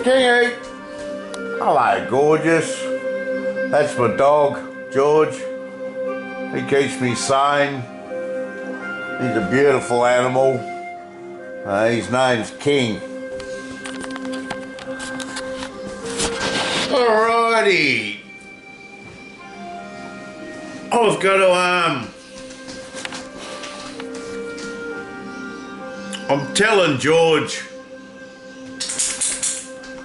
Kingy! Hello, gorgeous. That's my dog, George. He keeps me sane. He's a beautiful animal. His name's King. Alrighty. I've got to, I'm telling George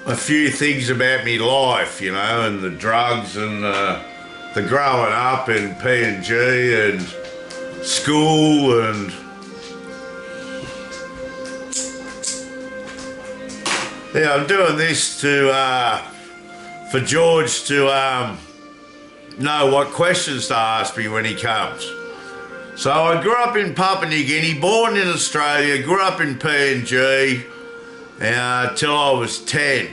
a few things about me life, you know, and the drugs and the growing up in PNG and school and yeah, I'm doing this to for George to know what questions to ask me when he comes. So I grew up in Papua New Guinea, born in Australia, grew up in PNG till I was 10.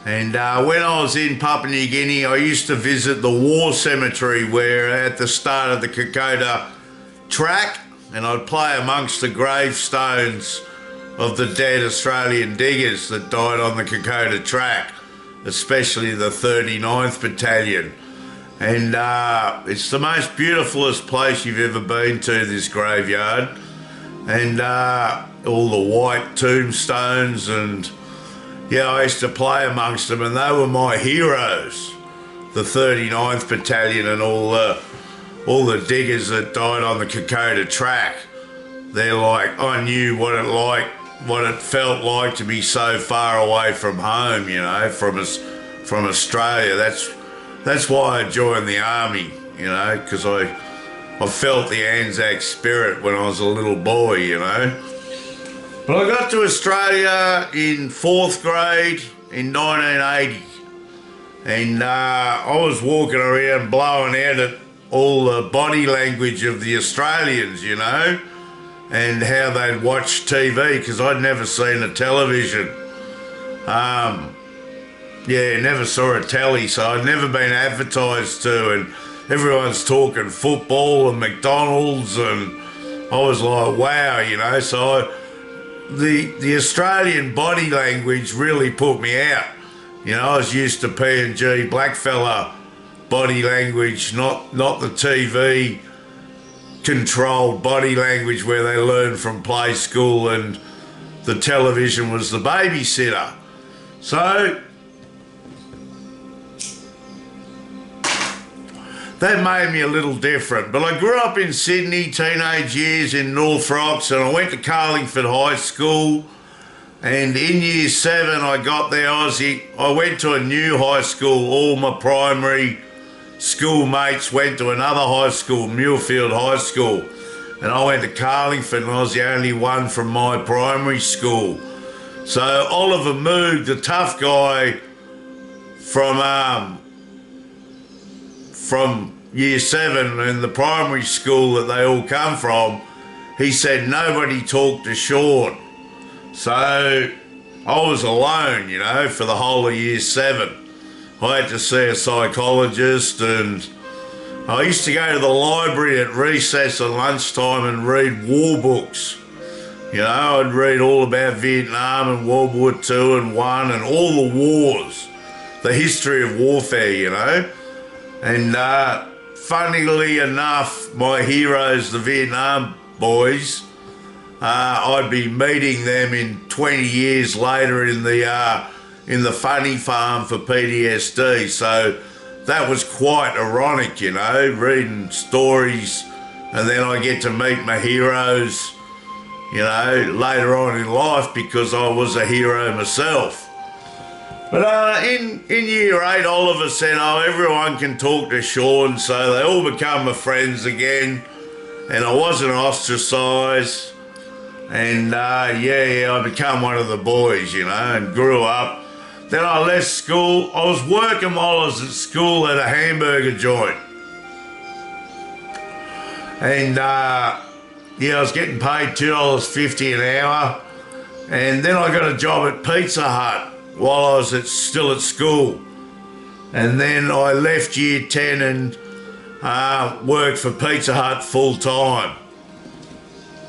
And when I was in Papua New Guinea, I used to visit the war cemetery where at the start of the Kokoda track, and I'd play amongst the gravestones of the dead Australian diggers that died on the Kokoda track, especially the 39th Battalion. And it's the most beautifulest place you've ever been to, this graveyard. And all the white tombstones, and yeah, I used to play amongst them, and they were my heroes. The 39th Battalion and all the diggers that died on the Kokoda track. They're like, I knew what it felt like to be so far away from home, you know, from Australia. That's why I joined the army, you know, because I felt the Anzac spirit when I was a little boy, you know. But I got to Australia in 4th grade in 1980, and I was walking around blowing out at all the body language of the Australians, you know, and how they'd watch TV, because I'd never seen a television. Yeah, never saw a telly, so I'd never been advertised to, and everyone's talking football and McDonald's, and I was like, wow, you know. So the Australian body language really put me out. You know, I was used to PNG blackfella body language, not the TV controlled body language where they learn from play school and the television was the babysitter. So that made me a little different. But I grew up in Sydney, teenage years in North Rocks, and I went to Carlingford High School. And in year 7, I got there. I went to a new high school. All my primary schoolmates went to another high school, Muirfield High School. And I went to Carlingford, and I was the only one from my primary school. So Oliver Moog, the tough guy from year 7 in the primary school that they all come from, he said nobody talked to Sean. So I was alone, you know, for the whole of year 7. I had to see a psychologist, and I used to go to the library at recess and lunchtime and read war books. You know, I'd read all about Vietnam and World War II and I and all the wars, the history of warfare, you know. And funnily enough, my heroes, the Vietnam boys, I'd be meeting them in 20 years later in the funny farm for PTSD. So that was quite ironic, you know, reading stories, and then I get to meet my heroes, you know, later on in life, because I was a hero myself. But in year 8, Oliver said, oh, everyone can talk to Sean, so they all become my friends again, and I wasn't ostracised, and yeah, I became one of the boys, you know, and grew up. Then I left school. I was working while I was at school at a hamburger joint, and yeah, I was getting paid $2.50 an hour, and then I got a job at Pizza Hut while I was still at school. And then I left year 10 and worked for Pizza Hut full time.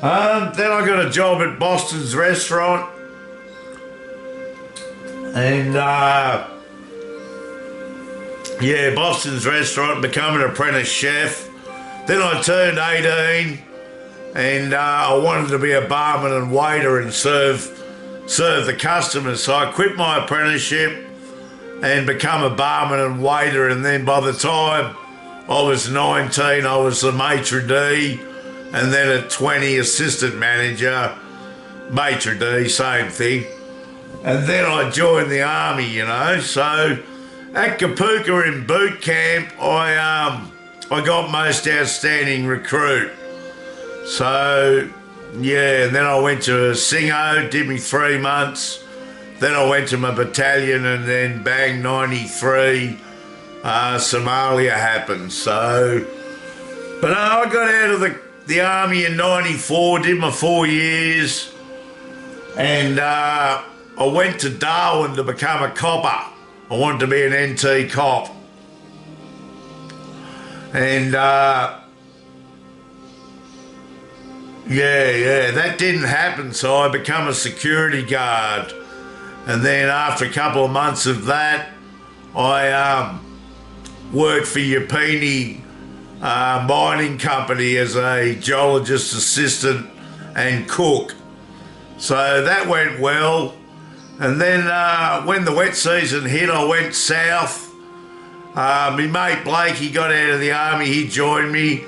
Then I got a job at Boston's restaurant, And yeah, Boston's restaurant, become an apprentice chef. Then I turned 18 and I wanted to be a barman and waiter and serve the customers. So I quit my apprenticeship and become a barman and waiter, and then by the time I was 19 I was the maitre d', and then at 20 assistant manager, maitre d', same thing. And then I joined the army, you know. So at Kapooka in boot camp I got most outstanding recruit. So yeah, and then I went to Singo, did me 3 months. Then I went to my battalion, and then bang, 93, Somalia happened. So, but I got out of the army in 94, did my 4 years, and I went to Darwin to become a copper. I wanted to be an NT cop. And yeah, that didn't happen, so I become a security guard. And then after a couple of months of that, I worked for Yapini Mining Company as a geologist assistant and cook. So that went well. And then when the wet season hit, I went south. My mate Blake, he got out of the army, he joined me.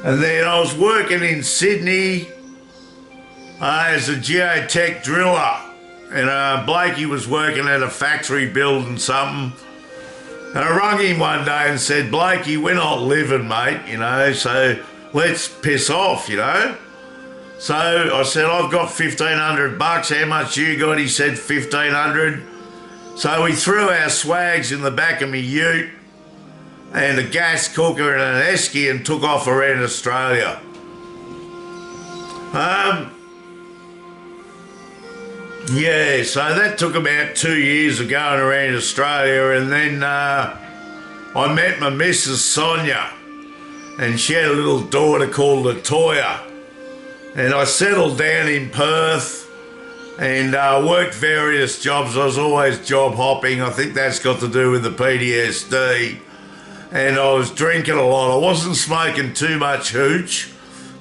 And then I was working in Sydney as a geotech driller. And Blakey was working at a factory building something. And I rung him one day and said, Blakey, we're not living, mate, you know, so let's piss off, you know. So I said, I've got $1,500. How much you got? He said $1,500. So we threw our swags in the back of me ute and a gas cooker and an esky and took off around Australia. Yeah, so that took about 2 years of going around Australia, and then I met my missus Sonia, and she had a little daughter called Latoya, and I settled down in Perth and worked various jobs. I was always job hopping. I think that's got to do with the PTSD, and I was drinking a lot. I wasn't smoking too much hooch,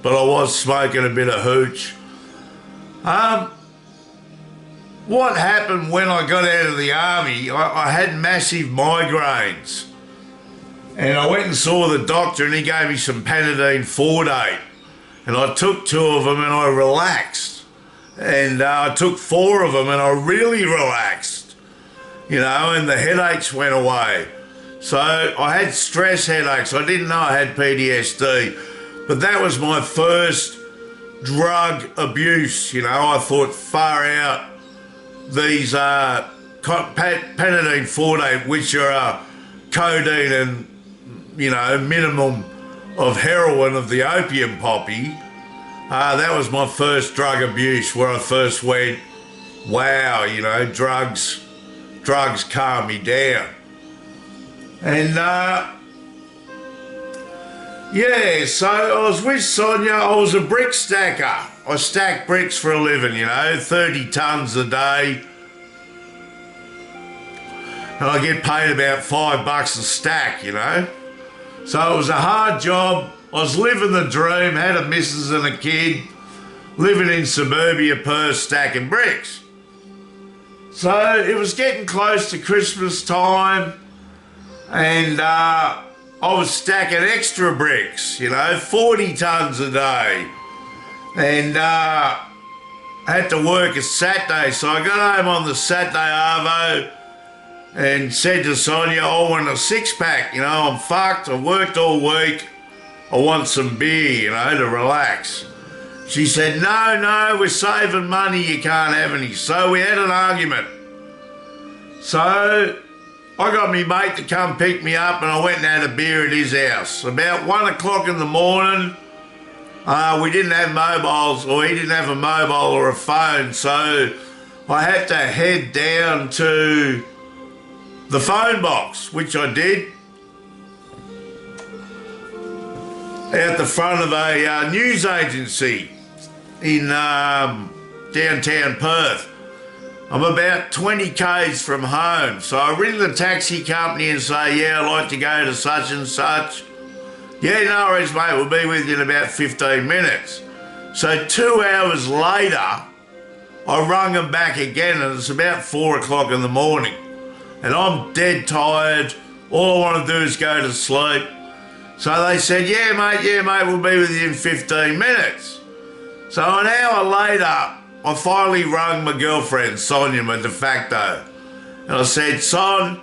but I was smoking a bit of hooch. What happened when I got out of the army, I had massive migraines. And I went and saw the doctor and he gave me some Panadine Forte. And I took 2 of them and I relaxed. And I took 4 of them and I really relaxed. You know, and the headaches went away. So I had stress headaches. I didn't know I had PTSD. But that was my first drug abuse, you know. I thought, far out. These Panadine Forte, which are codeine and, you know, minimum of heroin of the opium poppy, that was my first drug abuse, where I first went, wow, you know, drugs calm me down. And yeah, so I was with Sonia. I was a brick stacker. I stack bricks for a living, you know, 30 tonnes a day. And I get paid about $5 a stack, you know. So it was a hard job. I was living the dream, had a missus and a kid, living in suburbia Perth, stacking bricks. So it was getting close to Christmas time, and I was stacking extra bricks, you know, 40 tonnes a day. And I had to work a Saturday, so I got home on the Saturday arvo and said to Sonia, I want a 6-pack, you know, I'm fucked, I worked all week, I want some beer, you know, to relax. She said, no, we're saving money, you can't have any. So we had an argument. So I got me mate to come pick me up and I went and had a beer at his house. About 1 o'clock in the morning, we didn't have mobiles, or he didn't have a mobile or a phone, so I had to head down to the phone box, which I did, out the front of a news agency in downtown Perth. I'm about 20 k's from home. So I ring the taxi company and say, yeah, I'd like to go to such and such. Yeah, no worries, mate, we'll be with you in about 15 minutes. So 2 hours later, I rung them back again, and it's about 4 o'clock in the morning. And I'm dead tired. All I want to do is go to sleep. So they said, yeah, mate, we'll be with you in 15 minutes. So an hour later, I finally rang my girlfriend, Sonia, my de facto. And I said, Son,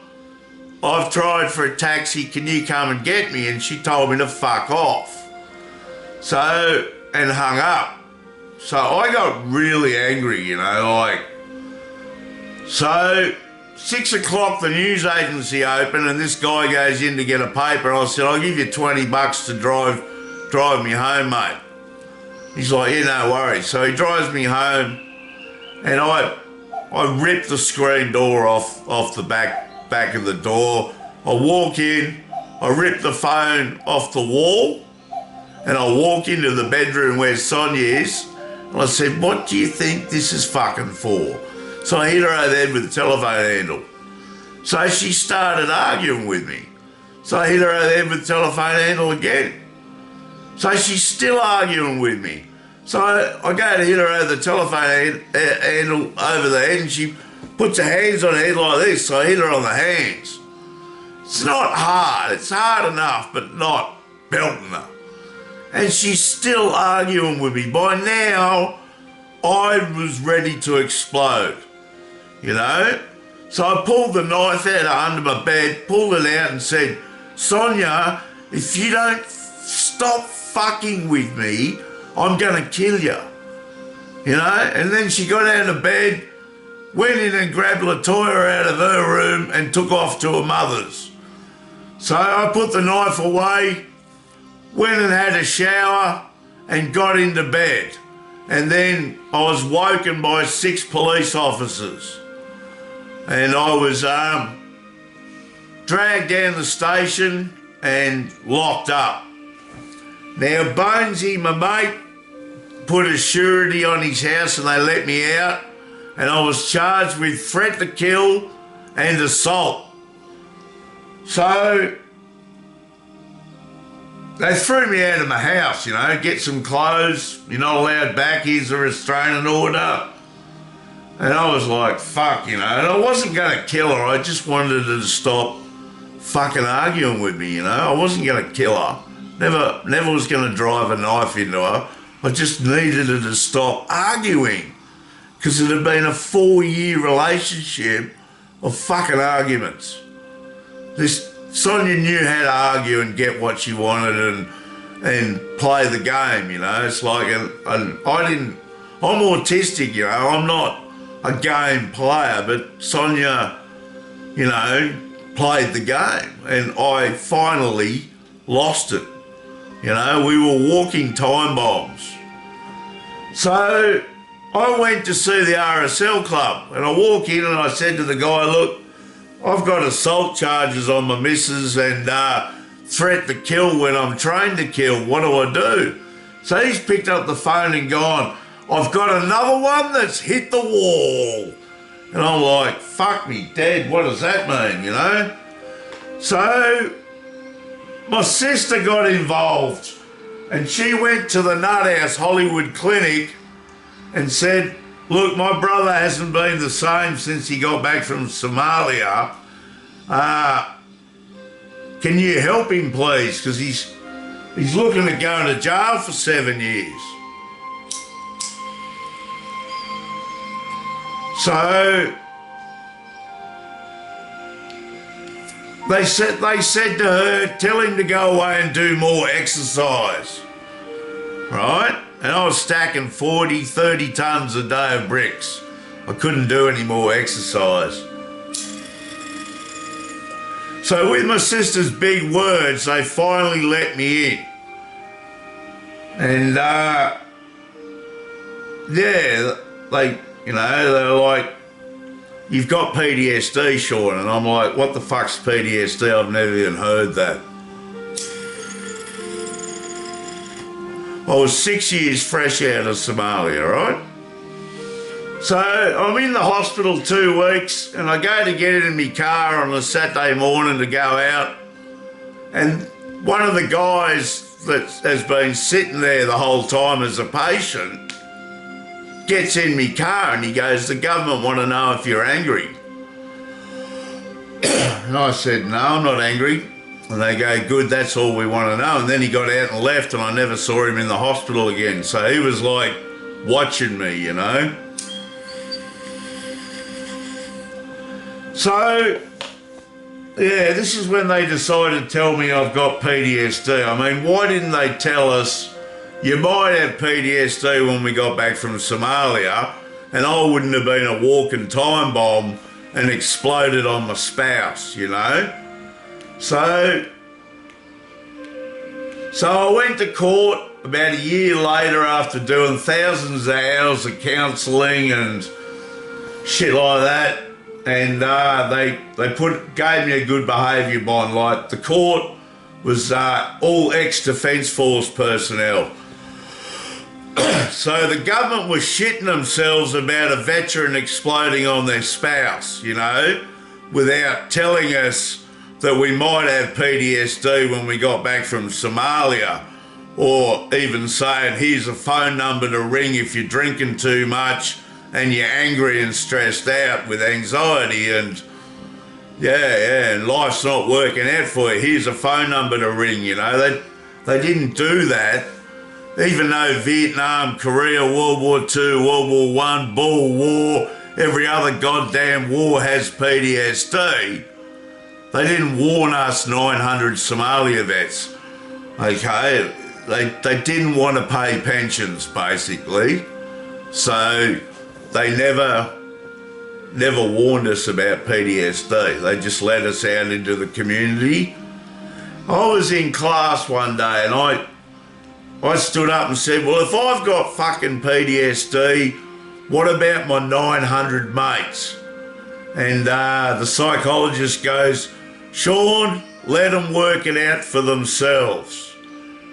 I've tried for a taxi, can you come and get me? And she told me to fuck off. So, and hung up. So I got really angry, you know, like. So 6 o'clock, the news agency opened, and this guy goes in to get a paper. And I said, I'll give you 20 bucks to drive me home, mate. He's like, yeah, no worries. So he drives me home, and I ripped the screen door off the back of the door. I walk in, I rip the phone off the wall, and I walk into the bedroom where Sonia is, and I said, what do you think this is fucking for? So I hit her over the head with the telephone handle. So she started arguing with me. So I hit her over the head with the telephone handle again. So she's still arguing with me. So I go to hit her over the telephone handle over the head, and she puts her hands on her head like this, so I hit her on the hands. It's not hard. It's hard enough, but not belting her. And she's still arguing with me. By now, I was ready to explode, you know? So I pulled the knife out under my bed, pulled it out and said, Sonia, if you don't stop fucking with me, I'm going to kill you, you know? And then she got out of bed, went in and grabbed Latoya out of her room and took off to her mother's. So I put the knife away, went and had a shower and got into bed. And then I was woken by 6 police officers. And I was dragged down the station and locked up. Now, Bonesy, my mate, put a surety on his house and they let me out, and I was charged with threat to kill and assault. So they threw me out of my house, you know, get some clothes, you're not allowed back, here's a restraining order. And I was like, fuck, you know, and I wasn't going to kill her, I just wanted her to stop fucking arguing with me, you know. I wasn't going to kill her. Never was going to drive a knife into her. I just needed her to stop arguing, because it had been a 4-year relationship of fucking arguments. This Sonia knew how to argue and get what she wanted and play the game, you know. It's like, I'm autistic, you know. I'm not a game player, but Sonia, you know, played the game, and I finally lost it. You know, we were walking time bombs. So I went to see the RSL club, and I walk in and I said to the guy, look, I've got assault charges on my missus and threat to kill when I'm trained to kill. What do I do? So he's picked up the phone and gone, I've got another one that's hit the wall. And I'm like, fuck me, Dad, what does that mean, you know? So my sister got involved, and she went to the Nuthouse Hollywood Clinic and said, look, my brother hasn't been the same since he got back from Somalia. Can you help him, please? Because he's looking at going to jail for 7 years. So they said to her, tell him to go away and do more exercise, right? And I was stacking 40, 30 tons a day of bricks. I couldn't do any more exercise. So with my sister's big words, they finally let me in. And yeah, they're like, you've got PTSD, Sean. And I'm like, what the fuck's PTSD? I've never even heard that. I was 6 years fresh out of Somalia, right? So I'm in the hospital 2 weeks, and I go to get in my car on a Saturday morning to go out, and one of the guys that has been sitting there the whole time as a patient gets in my car and he goes, "The government want to know if you're angry." And I said, "No, I'm not angry." And they go, "Good, that's all we want to know." And then he got out and left, and I never saw him in the hospital again. So he was like watching me, you know. So, yeah, this is when they decided to tell me I've got PTSD. I mean, why didn't they tell us you might have PTSD when we got back from Somalia, and I wouldn't have been a walking time bomb and exploded on my spouse, you know? So I went to court about a year later after doing thousands of hours of counselling and shit like that, and they gave me a good behaviour bond. Like, the court was all ex-Defence Force personnel. So the government was shitting themselves about a veteran exploding on their spouse, you know, without telling us that we might have PTSD when we got back from Somalia, or even saying, "Here's a phone number to ring if you're drinking too much and you're angry and stressed out with anxiety, and and life's not working out for you. Here's a phone number to ring," you know. They didn't do that. Even though Vietnam, Korea, World War II, World War I, Boer War, every other goddamn war has PTSD, they didn't warn us 900 Somalia vets, okay? They didn't want to pay pensions, basically. So they never warned us about PTSD. They just let us out into the community. I was in class one day and I stood up and said, "Well, if I've got fucking PTSD, what about my 900 mates?" And the psychologist goes, "Sean, let them work it out for themselves."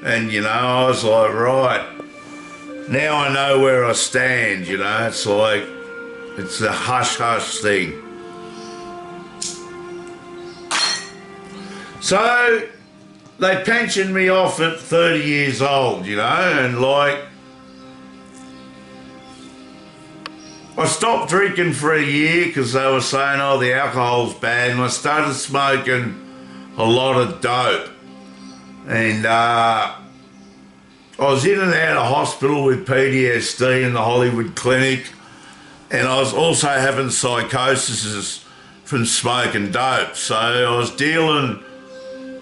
And, you know, I was like, right, now I know where I stand, you know. It's like, it's a hush-hush thing. So they pensioned me off at 30 years old, you know, and like, I stopped drinking for a year because they were saying, "Oh, the alcohol's bad," and I started smoking a lot of dope. And I was in and out of hospital with PTSD in the Hollywood Clinic, and I was also having psychosis from smoking dope. So I was dealing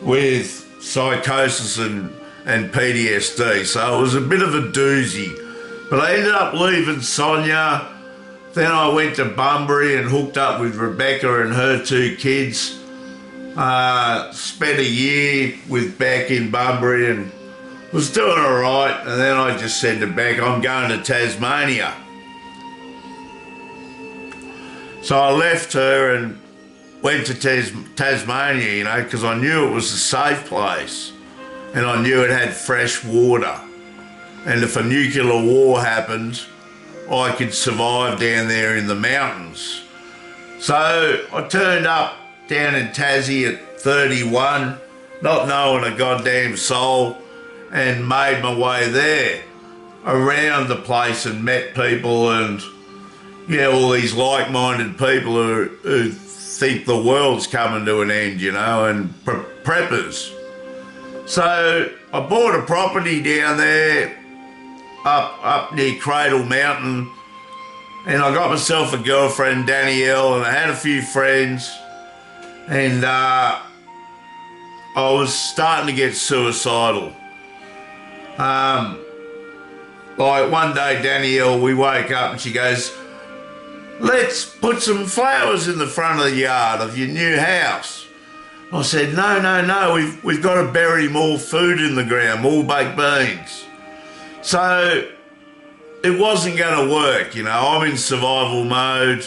with psychosis and PTSD, so it was a bit of a doozy. But I ended up leaving Sonia. Then I went to Bunbury and hooked up with Rebecca and her 2 kids. Spent a year with Beck in Bunbury and was doing all right. And then I just said to Beck, "I'm going to Tasmania." So I left her and went to Tasmania, you know, because I knew it was a safe place and I knew it had fresh water. And if a nuclear war happened, I could survive down there in the mountains. So I turned up down in Tassie at 31, not knowing a goddamn soul, and made my way there around the place and met people and, yeah, all these like-minded people who think the world's coming to an end, you know, and preppers. So I bought a property down there up near Cradle Mountain, and I got myself a girlfriend, Danielle, and I had a few friends, and I was starting to get suicidal. Like one day, Danielle, we woke up and she goes, "Let's put some flowers in the front of the yard of your new house." I said, no, we've got to bury more food in the ground, more baked beans. So it wasn't going to work, you know. I'm in survival mode,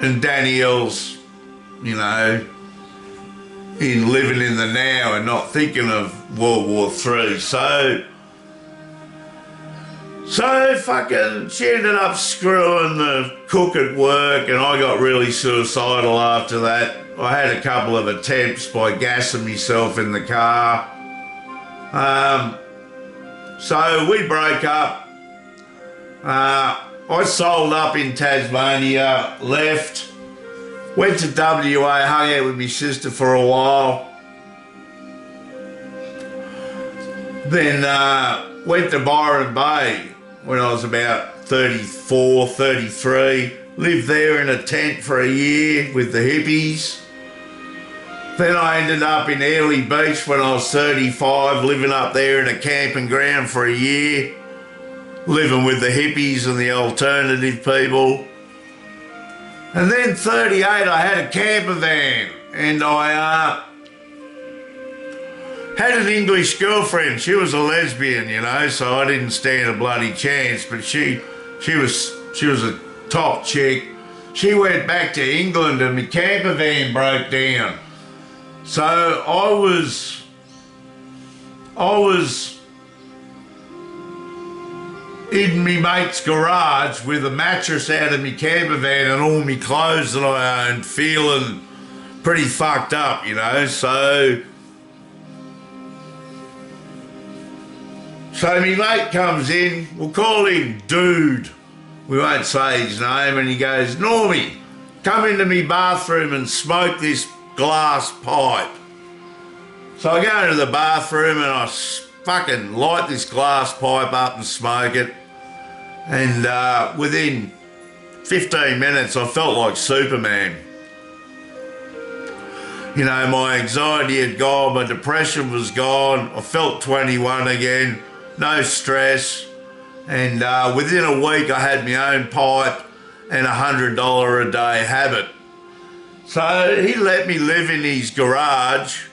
and Danielle's, you know, in living in the now and not thinking of World War III. So So fucking, she ended up screwing the cook at work, and I got really suicidal after that. I had a couple of attempts by gassing myself in the car. So we broke up. I sold up in Tasmania, left, went to WA, hung out with my sister for a while. Then went to Byron Bay when I was about 34, 33. Lived there in a tent for a year with the hippies. Then I ended up in Airlie Beach when I was 35, living up there in a camping ground for a year, living with the hippies and the alternative people. And then 38, I had a camper van, and I had an English girlfriend. She was a lesbian, you know, so I didn't stand a bloody chance, but she was a top chick. She went back to England and my camper van broke down. So I was in me mate's garage with a mattress out of my camper van and all my clothes that I owned, feeling pretty fucked up, you know. So my mate comes in, we'll call him Dude, we won't say his name, and he goes, "Normie, come into me bathroom and smoke this glass pipe." So I go into the bathroom and I fucking light this glass pipe up and smoke it. And within 15 minutes I felt like Superman. You know, my anxiety had gone, my depression was gone, I felt 21 again, no stress. And within a week I had my own pipe and $100 a day habit. So he let me live in his garage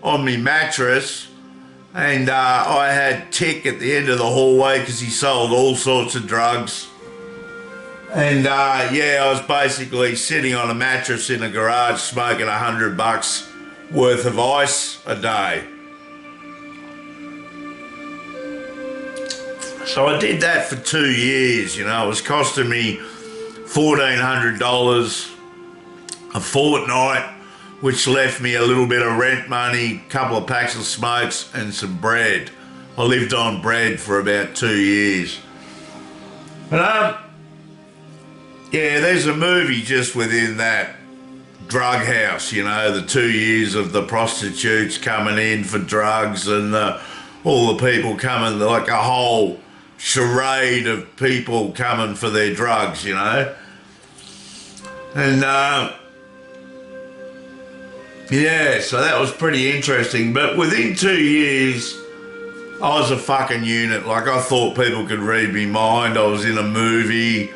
on my mattress, and I had Tick at the end of the hallway because he sold all sorts of drugs. And yeah, I was basically sitting on a mattress in a garage smoking $100 worth of ice a day. So I did that for 2 years, you know. It was costing me $1,400 a fortnight, which left me a little bit of rent money, a couple of packs of smokes and some bread. I lived on bread for about 2 years. But yeah, there's a movie just within that drug house, you know, the 2 years of the prostitutes coming in for drugs and all the people coming, like a whole charade of people coming for their drugs, you know. And yeah, so that was pretty interesting. But within 2 years, I was a fucking unit. Like, I thought people could read me mind. I was in a movie.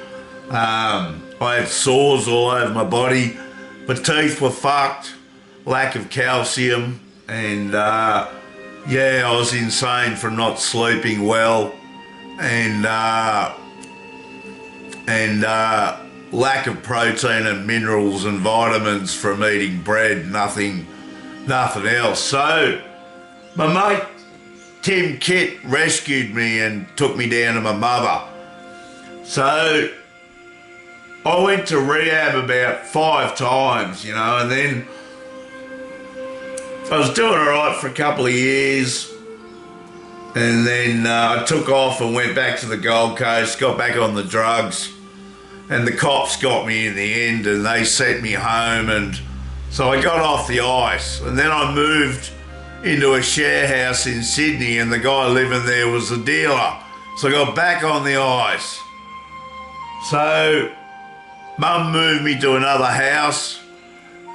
I had sores all over my body. My teeth were fucked. Lack of calcium. And yeah, I was insane from not sleeping well. And lack of protein and minerals and vitamins from eating bread, nothing else. So my mate Tim Kitt rescued me and took me down to my mother. So I went to rehab about 5 times, you know, and then I was doing all right for a couple of years. And then I took off and went back to the Gold Coast, got back on the drugs. And the cops got me in the end and they sent me home, and so I got off the ice. And then I moved into a share house in Sydney, and the guy living there was a dealer. So I got back on the ice. So Mum moved me to another house,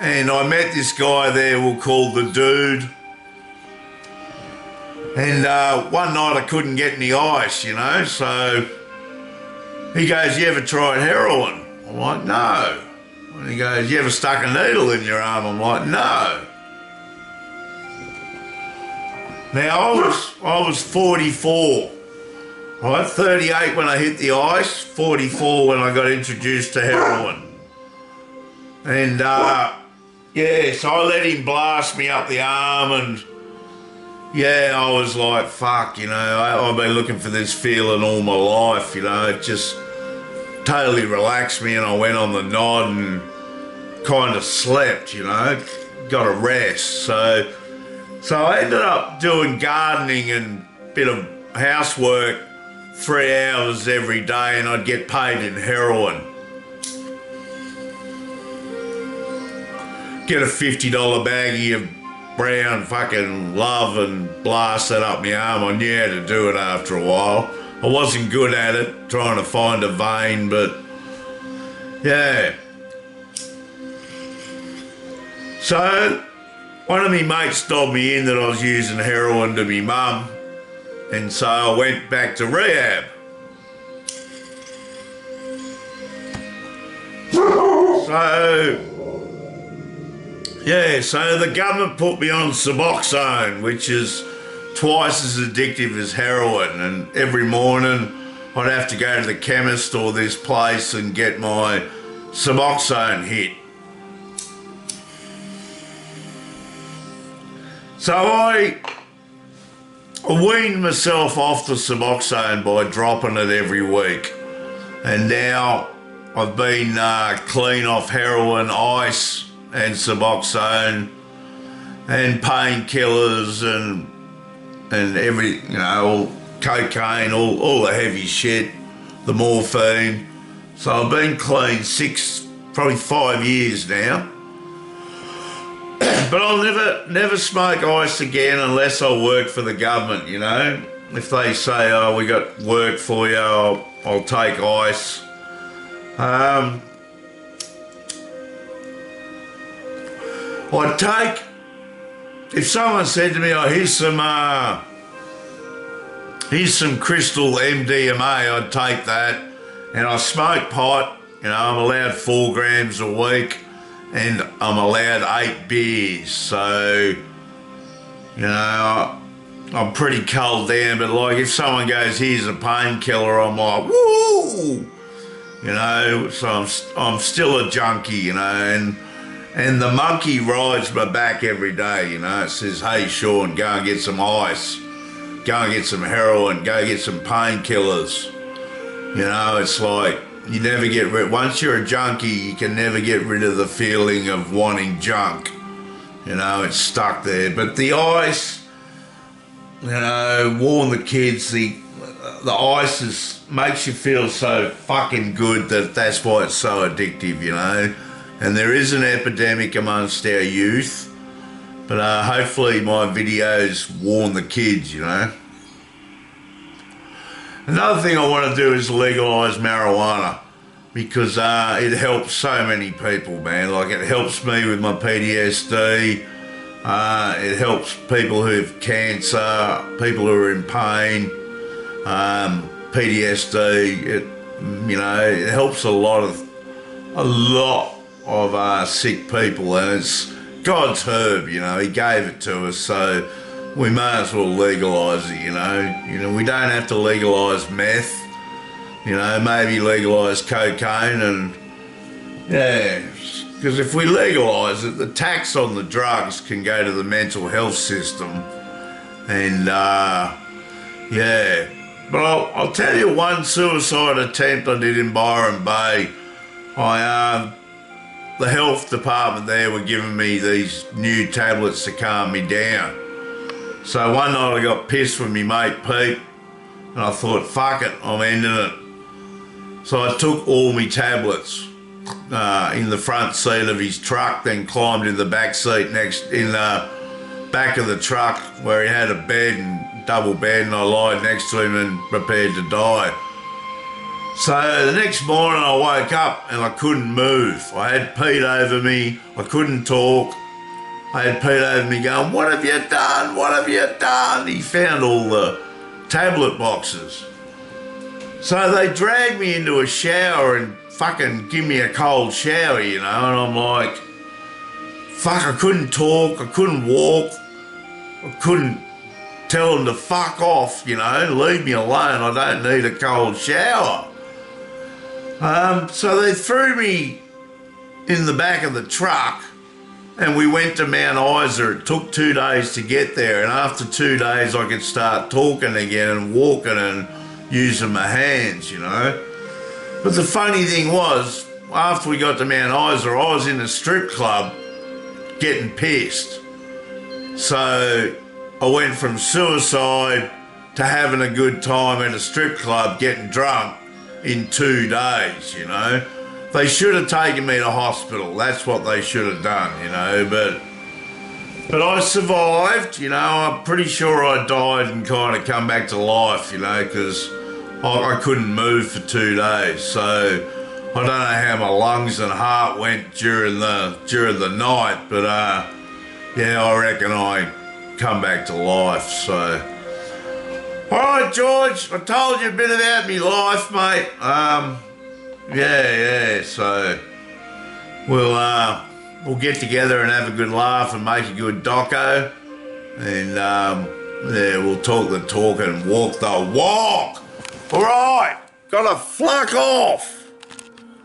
and I met this guy there we'll call the Dude. And one night I couldn't get any ice, you know, so he goes, "You ever tried heroin?" I'm like, "No." And he goes, "You ever stuck a needle in your arm?" I'm like, "No." Now I was 44, right? 38 when I hit the ice, 44 when I got introduced to heroin. And yeah, so I let him blast me up the arm, and yeah, I was like, fuck, you know, I've been looking for this feeling all my life, you know, it just totally relaxed me, and I went on the nod and kind of slept, you know, got a rest. So I ended up doing gardening and a bit of housework 3 hours every day, and I'd get paid in heroin. Get a $50 baggie of brown fucking love and blast that up my arm. I knew how to do it after a while. I wasn't good at it, trying to find a vein, but yeah. So one of my mates told me in that I was using heroin to me mum, and so I went back to rehab. So the government put me on Suboxone, which is twice as addictive as heroin, and every morning I'd have to go to the chemist or this place and get my Suboxone hit. So I weaned myself off the Suboxone by dropping it every week, and now I've been clean off heroin, ice and Suboxone and painkillers and every, you know, all cocaine, all the heavy shit, the morphine. So I've been clean probably 5 years now. But I'll never smoke ice again unless I work for the government, you know. If they say, oh, we got work for you, I'll take ice. I'd take, if someone said to me, oh, here's some crystal MDMA, I'd take that. And I smoke pot, you know, I'm allowed 4 grams a week, and I'm allowed 8 beers. So, you know, I'm pretty cold down, but like if someone goes, here's a painkiller, I'm like, woo! You know, so I'm still a junkie, you know, and the monkey rides my back every day, you know. It says, hey, Sean, go and get some ice. Go and get some heroin. Go get some painkillers. You know, it's like you never get rid. Once you're a junkie, you can never get rid of the feeling of wanting junk. You know, it's stuck there. But the ice, you know, warn the kids, the ice makes you feel so fucking good that's why it's so addictive, you know. And there is an epidemic amongst our youth, but hopefully my videos warn the kids, you know. Another thing I want to do is legalise marijuana, because it helps so many people, man. Like, it helps me with my PTSD, it helps people who have cancer, people who are in pain, PTSD, it helps a lot of sick people, and it's God's herb, you know. He gave it to us, so we may as well legalise it, you know. We don't have to legalise meth, you know, maybe legalise cocaine, and yeah, because if we legalise it, the tax on the drugs can go to the mental health system, and yeah. But I'll tell you one suicide attempt I did in Byron Bay. The health department there were giving me these new tablets to calm me down. So one night I got pissed with me mate Pete, and I thought, fuck it, I'm ending it. So I took all my tablets in the front seat of his truck, then climbed in the back seat in the back of the truck where he had a bed, and double bed, and I lied next to him and prepared to die. So the next morning I woke up and I couldn't move. I had Pete over me, I couldn't talk. I had Pete over me going, what have you done? What have you done? He found all the tablet boxes. So they dragged me into a shower and fucking give me a cold shower, you know, and I'm like, fuck, I couldn't talk, I couldn't walk, I couldn't tell them to fuck off, you know, leave me alone, I don't need a cold shower. So they threw me in the back of the truck, And we went to Mount Isa. It took 2 days to get there, and after 2 days I could start talking again and walking and using my hands, you know. But the funny thing was, after we got to Mount Isa, I was in a strip club getting pissed. So I went from suicide to having a good time at a strip club getting drunk in 2 days, you know. They should have taken me to hospital. That's what they should have done, you know, but I survived, you know. I'm pretty sure I died and kind of come back to life, you know, because I couldn't move for 2 days. So I don't know how my lungs and heart went during the night, but yeah, I reckon I come back to life, so. All right, George, I told you a bit about me life, mate. Yeah, so we'll get together and have a good laugh and make a good doco, and yeah, we'll talk the talk and walk the walk. All right, gotta fuck off.